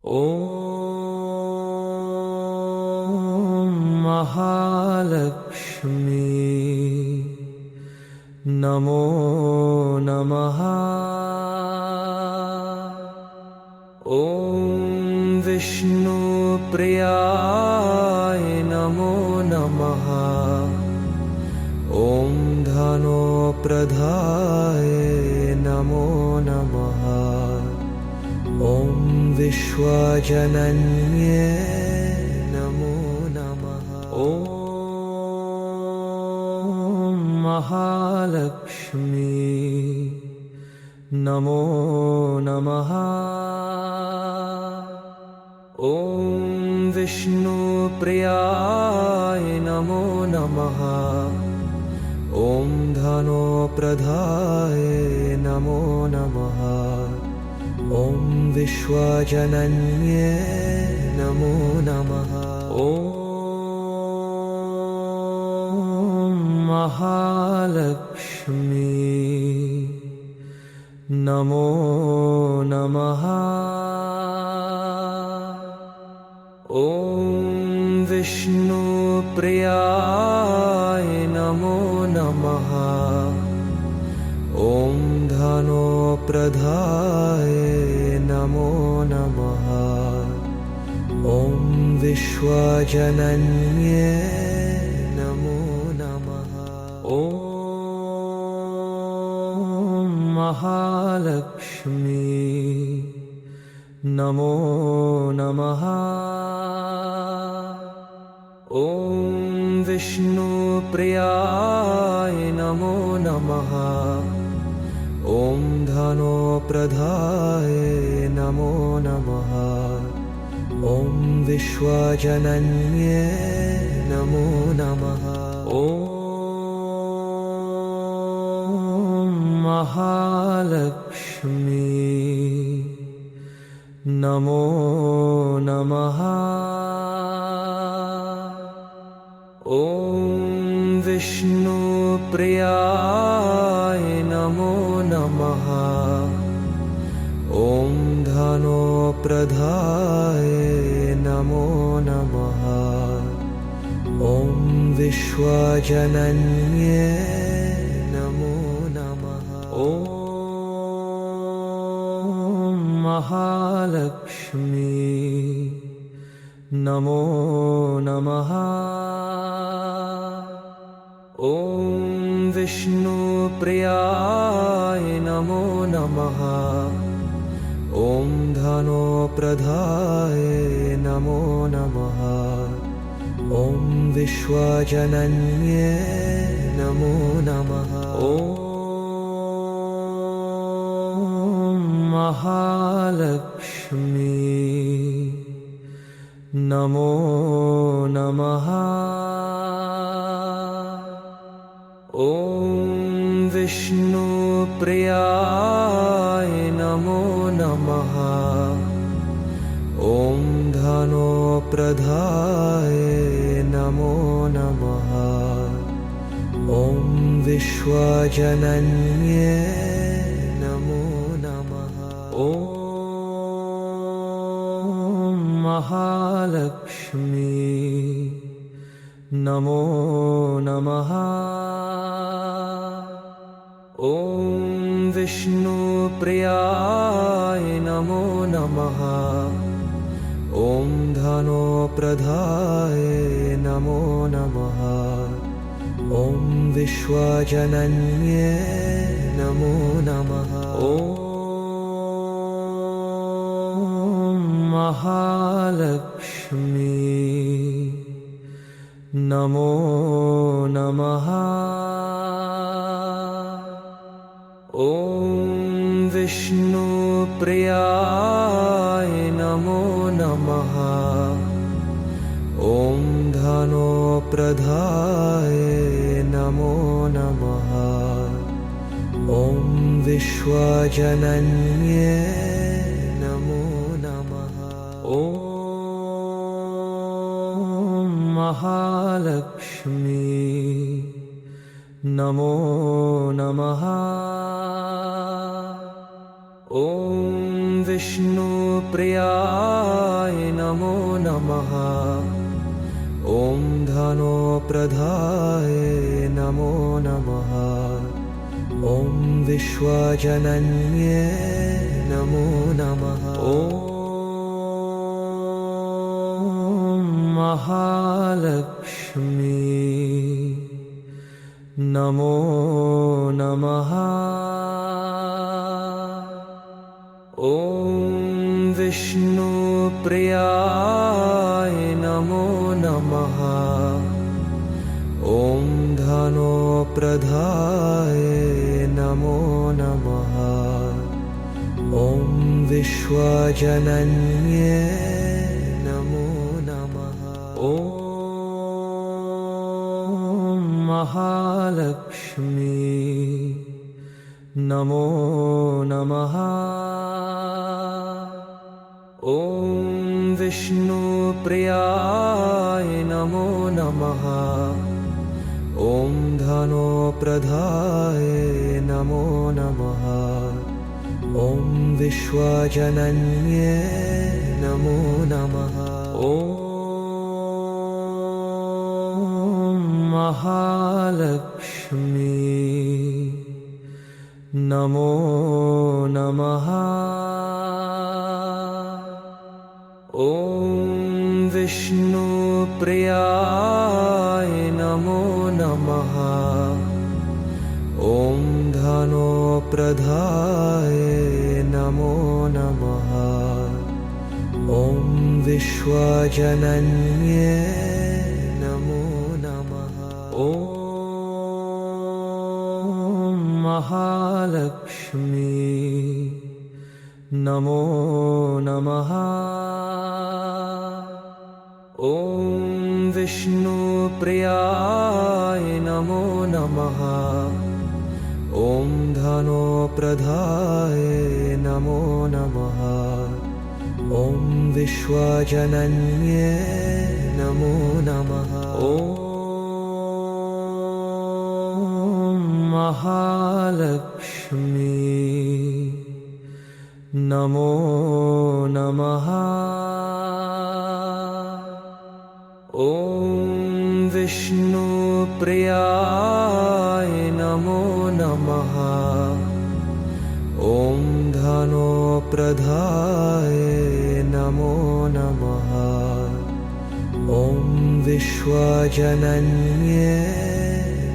ॐ महालक्ष्मी नमो नमः। ॐ विष्णुप्रियाय नमो नमः। ॐ धनोप्रदाय नमो नमः। ॐ विश्वजनन्ये नमो नमः। ॐ महालक्ष्मी नमो नमः। ॐ विष्णुप्रियाय नमो नमः। ॐ धनोप्रदाय नमो नमः। ॐ विश्वजनन्ये नमो नमः। ॐ महालक्ष्मी नमो नमः। ॐ विष्णुप्रियाय नमो नमः। ॐ धनोप्रदाय नमो नमः। ॐ विश्वजनन्ये नमो नमः। ॐ महालक्ष्मी नमो नमः। ॐ विष्णुप्रियाय नमो नमः। ॐ धनोप्रदाय नमो नमः। ॐ विश्वजनन्ये नमो नमः। ॐ महालक्ष्मी नमो नमः। ॐ विष्णुप्रियाय नमो नमः। ॐ धनोप्रदाय नमो नमः। ॐ विश्वजनन्ये नमो नमः। ॐ महालक्ष्मी नमो नमः। ॐ विष्णुप्रियाय नमो नमः। ॐ धनोप्रदाय नमो नमः। ॐ विश्वजनन्ये नमो नमः। ॐ महालक्ष्मी नमो नमः। ॐ विष्णुप्रियाय नमो नमः। ॐ धनोप्रदाय नमो नमः। ॐ विश्वजनन्ये नमो नमः। ॐ महालक्ष्मी नमो नमः। ॐ विष्णुप्रियाय नमो नमः। ॐ धनोप्रदाय नमो नमः। ॐ विश्वजनन्ये नमो नमः। ॐ महालक्ष्मी नमो नमः। ॐ विष्णुप्रियाय नमो नमः। ॐ धनोप्रदाय नमो नमः। ॐ विश्वजनन्ये नमो नमः। ॐ महालक्ष्मी नमो नमः। ॐ विष्णुप्रियाय नमो नमः। ॐ धनोप्रदाय नमो नमः। ॐ विश्वजनन्ये नमो नमः। ॐ महालक्ष्मी नमो नमः। ॐ विष्णुप्रियाय नमो नमः। ॐ धनोप्रदाय नमो नमः। ॐ विश्वजनन्ये नमो नमः। ॐ महालक्ष्मी नमो नमः। ॐ विष्णुप्रियाय नमो नमः। ॐ धनोप्रदाय नमो नमः। ॐ विश्वजनन्ये नमो नमः। ॐ महालक्ष्मी नमो नमः। ॐ विष्णुप्रियाय नमो नमः। ॐ धनोप्रदाय नमो नमः। ॐ विश्वजनन्ये नमो नमः। ॐ महालक्ष्मी नमो नमः। ॐ विष्णुप्रियाय नमो नमः। ॐ धनोप्रदाय नमो नमः। ॐ विश्वजनन्ये नमो नमः। ॐ महालक्ष्मी नमो नमः। ॐ विष्णुप्रियाय नमो नमः। ॐ धनोप्रदाय नमो नमः। ॐ विश्वजनन्ये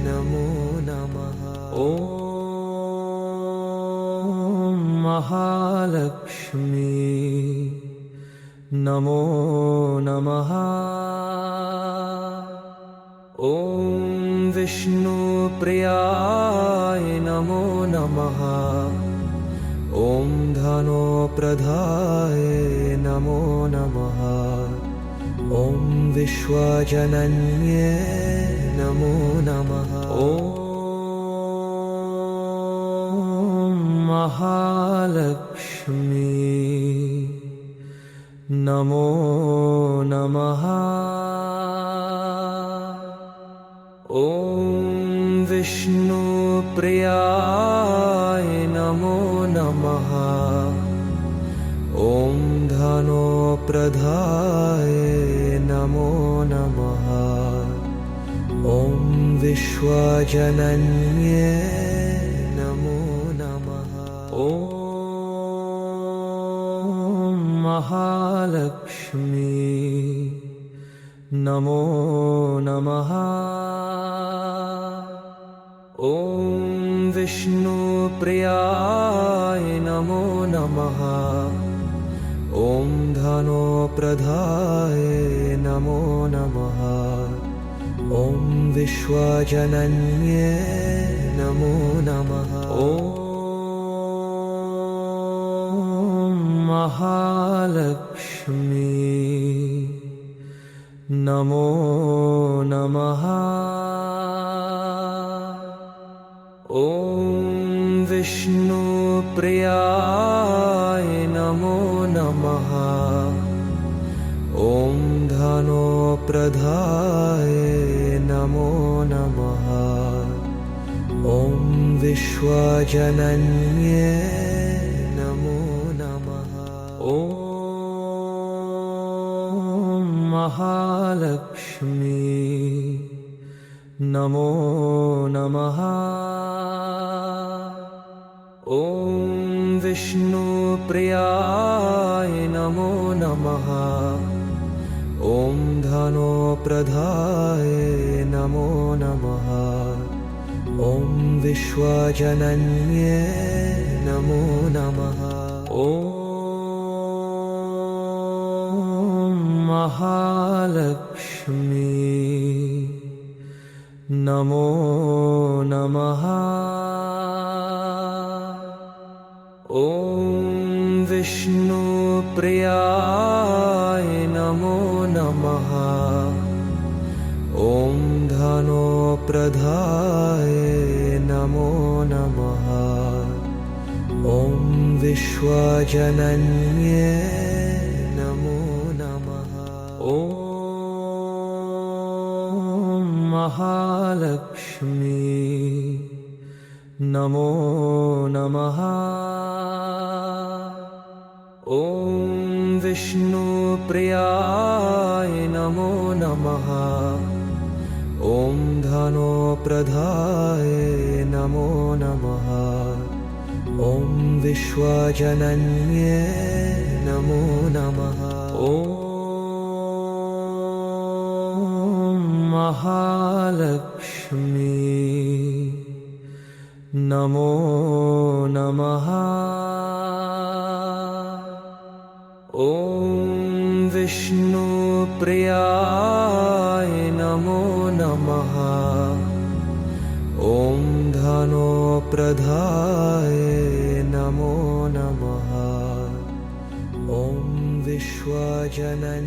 नमो नमः। ॐ महालक्ष्मी नमो नमः। ॐ विष्णुप्रियाय नमो नमः। ॐ धनोप्रदाय नमो नमः। ॐ विश्वजनन्ये नमो नमः। ॐ महालक्ष्मी नमो नमः। ॐ विष्णुप्रियाय नमो नमः। ॐ धनोप्रदाय नमो नमः। ॐ विश्वजनन्ये नमो नमः। ॐ महालक्ष्मी नमो नमः। ॐ विष्णुप्रियाय नमो नमः। ॐ धनोप्रदाय नमो नमः। ॐ विश्वजनन्ये नमो नमः। ॐ महालक्ष्मी नमो नमः। ॐ विष्णुप्रियाय नमो नमः। ॐ धनोप्रदाय नमो नमः। ॐ विश्वजनन्ये नमो नमः। महालक्ष्मी नमो नमः। ॐ विष्णुप्रियाय नमो नमः। ॐ धनोप्रदाय नमो नमः। ॐ विश्वजनन्ये नमो नमः। ॐ महालक्ष्मी नमो नमः। ॐ विष्णुप्रियाय नमो नमः। ॐ धनोप्रदाय नमो नमः। ॐ विश्वजनन्ये नमो नमः। ॐ महालक्ष्मी नमो नमः। ॐ विष्णुप्रियाय नमो नमः। ॐ धनोप्रदाय नमो नमः। ॐ विश्वजनन्ये नमो नमः। ॐ महालक्ष्मी नमो नमः। ॐ विष्णुप्रियाय नमो नमः। ॐ धनोप्रदाय नमो नमः। ॐ विश्वजनन्ये